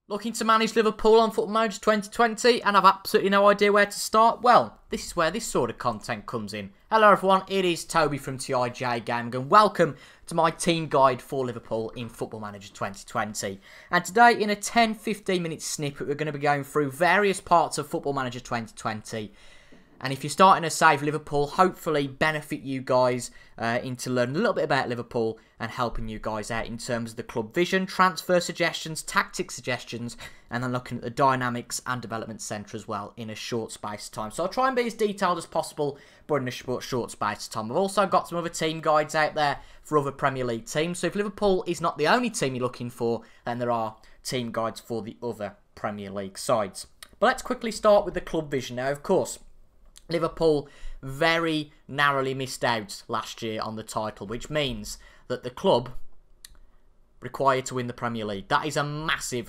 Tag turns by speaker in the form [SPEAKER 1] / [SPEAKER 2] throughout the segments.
[SPEAKER 1] Looking to manage Liverpool on Football Manager 2020 and have absolutely no idea where to start? Well, this is where this sort of content comes in. Hello everyone, it is Toby from TIJ Gaming and welcome to my team guide for Liverpool in Football Manager 2020. And today in a 10-15 minute snippet we're going to be going through various parts of Football Manager 2020. And if you're starting to save Liverpool, hopefully benefit you guys into learning a little bit about Liverpool and helping you guys out in terms of the club vision, transfer suggestions, tactic suggestions, and then looking at the dynamics and development centre as well in a short space of time. So I'll try and be as detailed as possible, but in a short space of time. I've also got some other team guides out there for other Premier League teams. So if Liverpool is not the only team you're looking for, then there are team guides for the other Premier League sides. But let's quickly start with the club vision now, of course. Liverpool very narrowly missed out last year on the title, which means that the club required to win the Premier League. That is a massive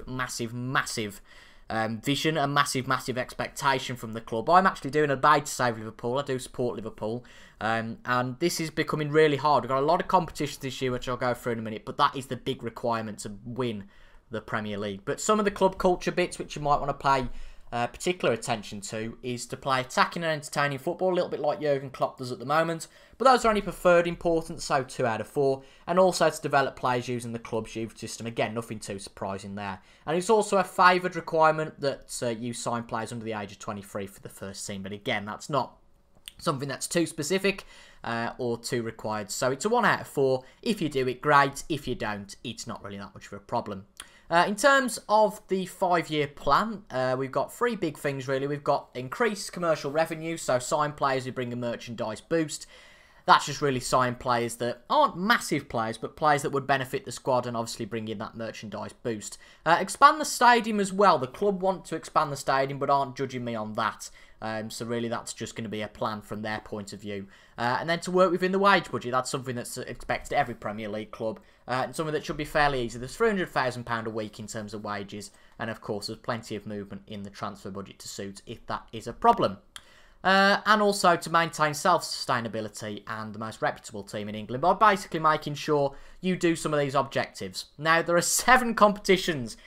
[SPEAKER 1] vision, a massive expectation from the club. I'm actually doing a bid to save Liverpool. I do support Liverpool. And this is becoming really hard. We've got a lot of competitions this year, which I'll go through in a minute, but that is the big requirement to win the Premier League. But some of the club culture bits which you might want to pay particular attention to is to play attacking and entertaining football, a little bit like Jurgen Klopp does at the moment, but those are only preferred importance, so 2 out of 4, and also to develop players using the club's youth system. Again, nothing too surprising there. And it's also a favoured requirement that you sign players under the age of 23 for the first team, but again, that's not something that's too specific or too required, so it's a 1 out of 4. If you do it, great. If you don't, it's not really that much of a problem. In terms of the 5-year plan, we've got 3 big things really. We've got increased commercial revenue, so sign players who bring a merchandise boost. That's just really sign players that aren't massive players, but players that would benefit the squad and obviously bring in that merchandise boost. Expand the stadium as well. The club want to expand the stadium, but aren't judging me on that. So really that's just going to be a plan from their point of view. And then to work within the wage budget, that's something that's expected at every Premier League club. And something that should be fairly easy. There's £300,000 a week in terms of wages. And of course there's plenty of movement in the transfer budget to suit if that is a problem. And also to maintain self-sustainability and the most reputable team in England by basically making sure you do some of these objectives. Now there are 7 competitions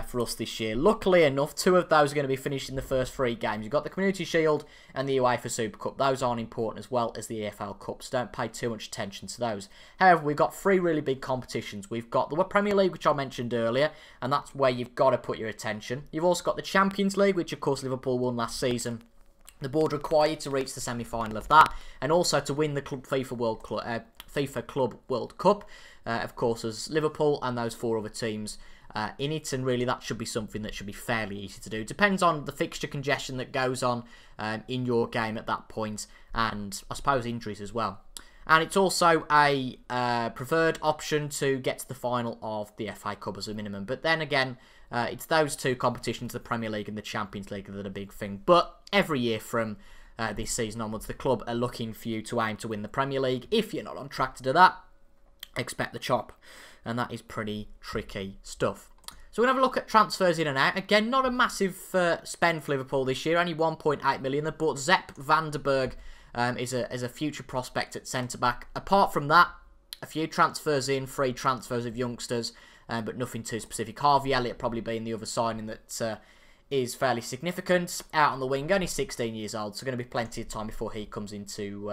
[SPEAKER 1] for us this year. Luckily enough, 2 of those are going to be finished in the first 3 games. You've got the Community Shield and the UEFA Super Cup. Those aren't important, as well as the EFL Cup, so don't pay too much attention to those. However, we've got 3 really big competitions. We've got the Premier League, which I mentioned earlier, and that's where you've got to put your attention. You've also got the Champions League, which of course Liverpool won last season. The board required to reach the semi-final of that, and also to win the FIFA Club World Cup, of course, as Liverpool and those 4 other teams in it, and really that should be something that should be fairly easy to do. Depends on the fixture congestion that goes on in your game at that point, and I suppose injuries as well. And it's also a preferred option to get to the final of the FA Cup as a minimum. But then again, it's those 2 competitions, the Premier League and the Champions League, that are a big thing. But every year from this season onwards, the club are looking for you to aim to win the Premier League. If you're not on track to do that, expect the chop. And that is pretty tricky stuff. So we're going to have a look at transfers in and out. Again, not a massive spend for Liverpool this year. Only 1.8 million. They bought Sepp van der Berg as a future prospect at centre-back. Apart from that, a few transfers in, 3 transfers of youngsters, but nothing too specific. Harvey Elliott probably being the other signing that is fairly significant. Out on the wing, only 16 years old, so going to be plenty of time before he comes into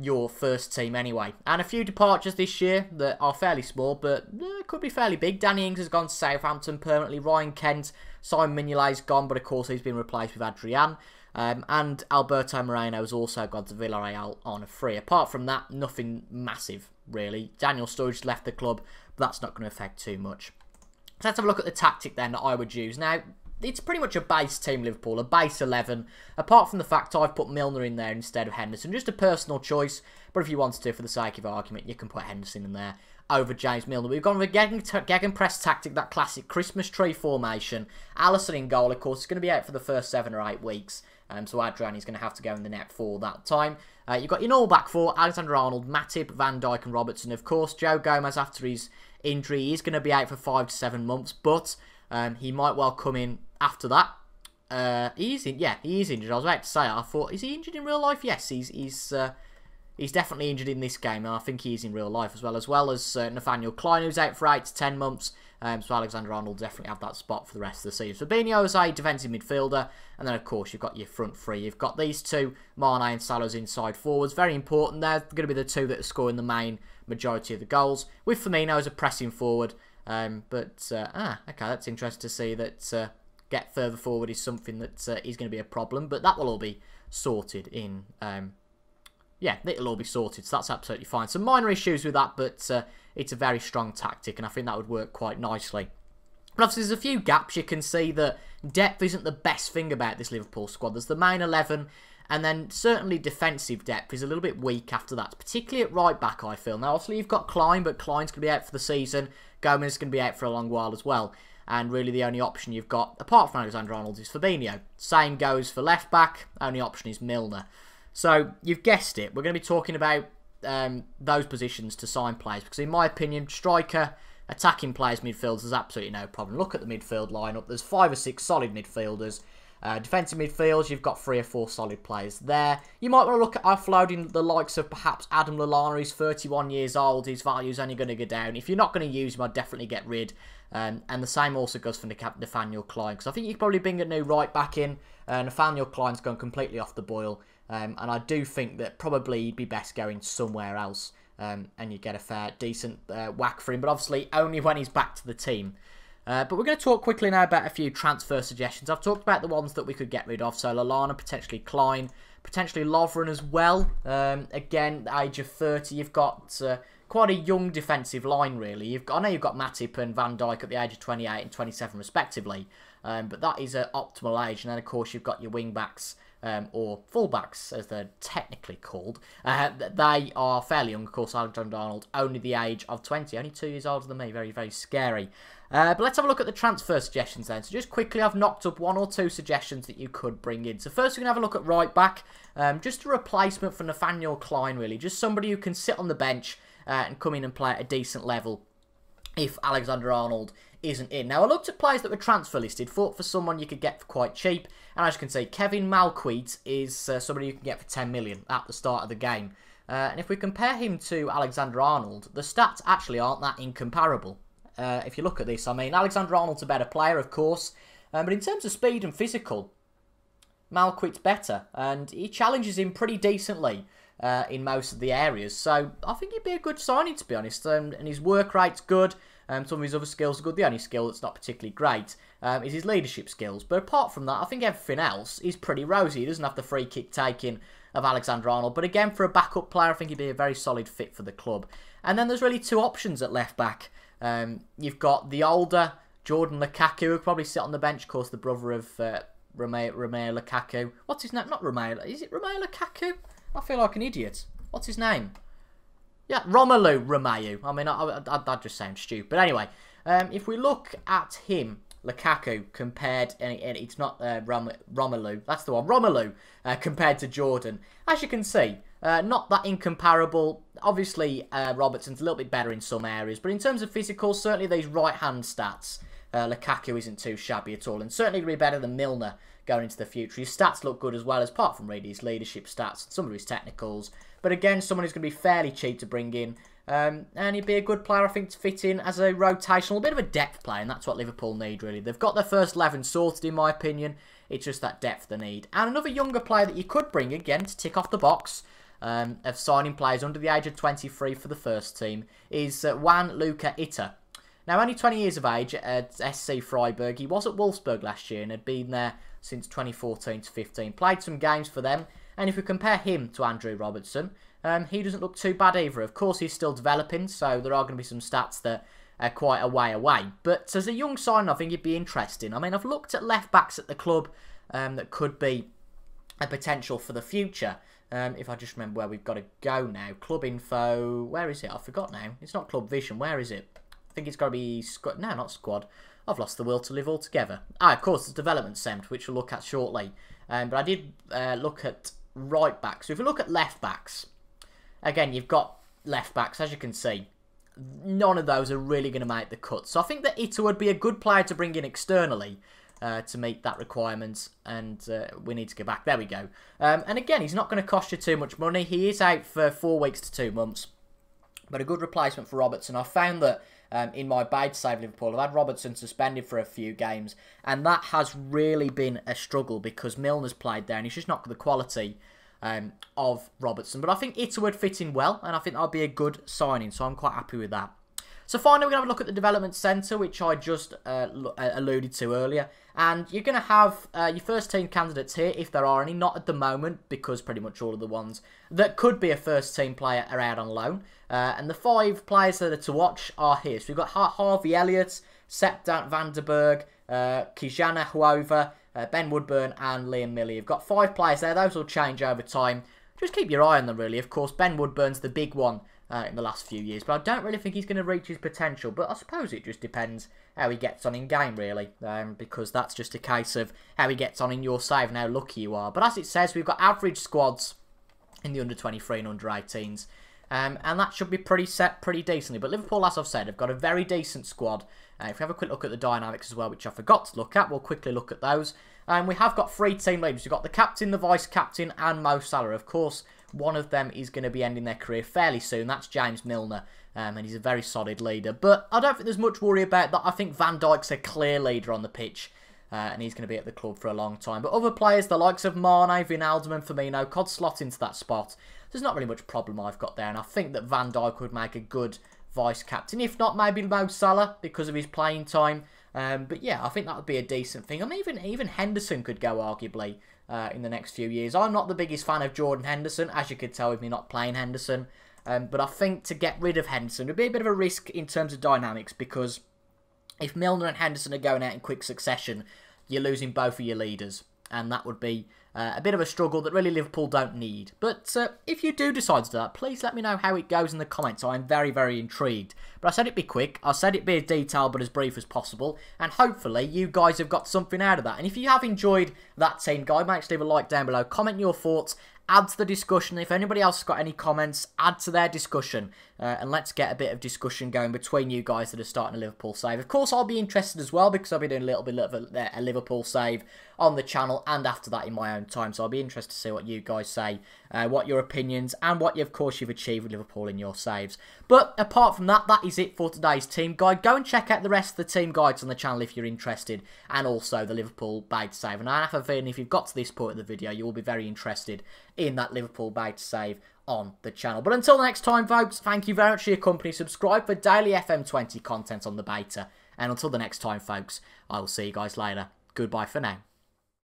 [SPEAKER 1] your first team anyway. And a few departures this year that are fairly small, but could be fairly big. Danny Ings has gone to Southampton permanently. Ryan Kent, Simon Mignolet's gone, but of course he's been replaced with Adrian. And Alberto Moreno has also gone to Villarreal on a free. Apart from that, nothing massive, really. Daniel Sturridge left the club, but that's not going to affect too much. So let's have a look at the tactic then that I would use. Now, it's pretty much a base team, Liverpool, a base 11. Apart from the fact I've put Milner in there instead of Henderson. Just a personal choice, but if you wanted to, for the sake of argument, you can put Henderson in there over James Milner. We've gone with a gegenpress tactic, that classic Christmas tree formation. Alisson in goal, of course, is going to be out for the first 7 or 8 weeks. So Adrian is going to have to go in the net for that time. You've got your normal back 4, Alexander-Arnold, Matip, Van Dijk and Robertson. Of course, Joe Gomez, after his injury, is going to be out for 5 to 7 months, but he might well come in after that. He is injured. I was about to say, I thought, is he injured in real life? Yes, he's definitely injured in this game, and I think he is in real life as well as Nathaniel Klein, who's out for 8 to 10 months, So Alexander-Arnold will definitely have that spot for the rest of the season. Fabinho is a defensive midfielder. And then, of course, you've got your front three. You've got these two, Mane and Salah, as inside forwards. Very important. They're going to be the two that are scoring the main majority of the goals. With Firmino as a pressing forward. Okay, that's interesting to see that get further forward is something that is going to be a problem. But that will all be sorted in... yeah, it'll all be sorted, so that's absolutely fine. Some minor issues with that, but it's a very strong tactic, and I think that would work quite nicely. But obviously, there's a few gaps. You can see that depth isn't the best thing about this Liverpool squad. There's the main 11, and then certainly defensive depth is a little bit weak after that, particularly at right back, I feel. Now, obviously, you've got Klein, but Klein's going to be out for the season. Gomez is going to be out for a long while as well. And really the only option you've got, apart from Alexander-Arnold, is Fabinho. Same goes for left back. Only option is Milner. So, you've guessed it. We're going to be talking about those positions to sign players. Because in my opinion, striker, attacking players, midfielders, there's absolutely no problem. Look at the midfield lineup. There's 5 or 6 solid midfielders. Defensive midfields, you've got 3 or 4 solid players there. You might want to look at offloading the likes of perhaps Adam Lallana. He's 31 years old. His value's only going to go down. If you're not going to use him, I'd definitely get rid. And the same also goes for Nathaniel Klein. Because I think you could probably bring a new right back in. Nathaniel Klein's gone completely off the boil. And I do think that probably he'd be best going somewhere else. And you get a fair, decent whack for him. But obviously only when he's back to the team. But we're going to talk quickly now about a few transfer suggestions. I've talked about the ones that we could get rid of. So Lallana, potentially Klein, potentially Lovren as well. Again, the age of 30, you've got quite a young defensive line, really. I know you've got Matip and Van Dijk at the age of 28 and 27 respectively. But that is an optimal age. And then, of course, you've got your wing-backs. Or fullbacks, as they're technically called. They are fairly young, of course. Alexander-Arnold, only the age of 20, only 2 years older than me. Very, very scary. But let's have a look at the transfer suggestions then. So just quickly, I've knocked up 1 or 2 suggestions that you could bring in. So first, we're going to have a look at right back. Just a replacement for Nathaniel Klein, really. Just somebody who can sit on the bench and come in and play at a decent level if Alexander-Arnold isn't in. Now, I looked at players that were transfer listed, thought for someone you could get for quite cheap, and as you can see, Kevin Malquit is somebody you can get for 10 million at the start of the game. And if we compare him to Alexander-Arnold, the stats actually aren't that incomparable. If you look at this, I mean, Alexander-Arnold's a better player, of course, but in terms of speed and physical, Malquit's better, and he challenges him pretty decently in most of the areas. So I think he'd be a good signing, to be honest, and his work rate's good. Some of his other skills are good. The only skill that's not particularly great is his leadership skills. But apart from that, I think everything else is pretty rosy. He doesn't have the free kick taking of Alexander-Arnold. But again, for a backup player, I think he'd be a very solid fit for the club. And then there's really 2 options at left back. You've got the older Jordan Lukaku, who would probably sit on the bench. Of course, the brother of Romeo Lukaku. What's his name? Not Romeo. Is it Romeo Lukaku? I feel like an idiot. What's his name? Yeah, Romelu Romeu. I mean, that just sounds stupid. But anyway, if we look at him, Lukaku, compared... And it's not Romelu. That's the one. Romelu, compared to Jordan. As you can see, not that incomparable. Obviously, Robertson's a little bit better in some areas. But in terms of physical, certainly these right-hand stats, Lukaku isn't too shabby at all. And certainly going to be better than Milner going into the future. His stats look good as well, as apart from really his leadership stats and some of his technicals. But again, someone who's going to be fairly cheap to bring in. And he'd be a good player, I think, to fit in as a rotational, bit of a depth player. And that's what Liverpool need, really. They've got their first 11 sorted, in my opinion. It's just that depth they need. And another younger player that you could bring, again, to tick off the box of signing players under the age of 23 for the first team, is Juan Luca Itta. Now, only 20 years of age at SC Freiburg. He was at Wolfsburg last year and had been there since 2014 to 15. Played some games for them. And if we compare him to Andrew Robertson, he doesn't look too bad either. Of course, he's still developing, so there are going to be some stats that are quite a way away. But as a young sign, I think it'd be interesting. I mean, I've looked at left-backs at the club that could be a potential for the future. If I just remember where we've got to go now. Club info, where is it? I forgot now. It's not Club Vision, where is it? I think it's got to be... No, not squad. I've lost the will to live altogether. Of course, it's development centre, which we'll look at shortly. But I did look at right backs. So if we look at left backs, again, you've got left backs, as you can see. None of those are really going to make the cut. So I think that Itta would be a good player to bring in externally to meet that requirement. And we need to go back. There we go. And again, he's not going to cost you too much money. He is out for 4 weeks to 2 months. But a good replacement for Robertson. I found that in my bait to save Liverpool. I've had Robertson suspended for a few games, and that has really been a struggle because Milner's played there, and he's just not got the quality of Robertson. But I think Ita would fit in well, and I think that'll be a good signing, so I'm quite happy with that. So finally, we're going to have a look at the development centre, which I just alluded to earlier. And you're going to have your first team candidates here, if there are any. Not at the moment, because pretty much all of the ones that could be a first team player are out on loan. And the 5 players that are to watch are here. So we've got Harvey Elliott, Sepp van der Berg, Kijana Huova, Ben Woodburn and Liam Milley. You've got 5 players there. Those will change over time. Just keep your eye on them, really. Of course, Ben Woodburn's the big one in the last few years, but I don't really think he's going to reach his potential. But I suppose it just depends how he gets on in game, really, because that's just a case of how he gets on in your save and how lucky you are. But as it says, we've got average squads in the under-23 and under-18s, and that should be pretty decently. But Liverpool, as I've said, have got a very decent squad. If we have a quick look at the dynamics as well, which I forgot to look at, we'll quickly look at those. We have got 3 team leaders. We've got the captain, the vice-captain, and Mo Salah. Of course, one of them is going to be ending their career fairly soon. That's James Milner, and he's a very solid leader. But I don't think there's much worry about that. I think Van Dijk's a clear leader on the pitch, and he's going to be at the club for a long time. But other players, the likes of Mane, Wijnaldum and Firmino, could slot into that spot. There's not really much problem I've got there, and I think that Van Dijk would make a good vice-captain. If not, maybe Mo Salah, because of his playing time. But yeah, I think that would be a decent thing. I mean, even Henderson could go, arguably, in the next few years. I'm not the biggest fan of Jordan Henderson, as you could tell with me not playing Henderson. But I think to get rid of Henderson would be a bit of a risk in terms of dynamics, because if Milner and Henderson are going out in quick succession, you're losing both of your leaders. And that would be a bit of a struggle that really Liverpool don't need. But if you do decide to do that, please let me know how it goes in the comments. I'm very, very intrigued. But I said it'd be quick. I said it'd be as detailed but as brief as possible. And hopefully you guys have got something out of that. And if you have enjoyed that team guide, make sure to leave a like down below. Comment your thoughts. Add to the discussion. If anybody else has got any comments, add to their discussion. And let's get a bit of discussion going between you guys that are starting a Liverpool save. Of course, I'll be interested as well, because I'll be doing a little bit of a Liverpool save on the channel and after that in my own time. So I'll be interested to see what you guys say, what your opinions, and what, of course, you've achieved with Liverpool in your saves. But apart from that, that is it for today's team guide. Go and check out the rest of the team guides on the channel if you're interested, and also the Liverpool bait save. And I have a feeling if you've got to this point of the video, you will be very interested in that Liverpool bait save on the channel. But until next time, folks, thank you very much for your company. Subscribe for daily FM20 content on the beta. And until the next time, folks, I will see you guys later. Goodbye for now.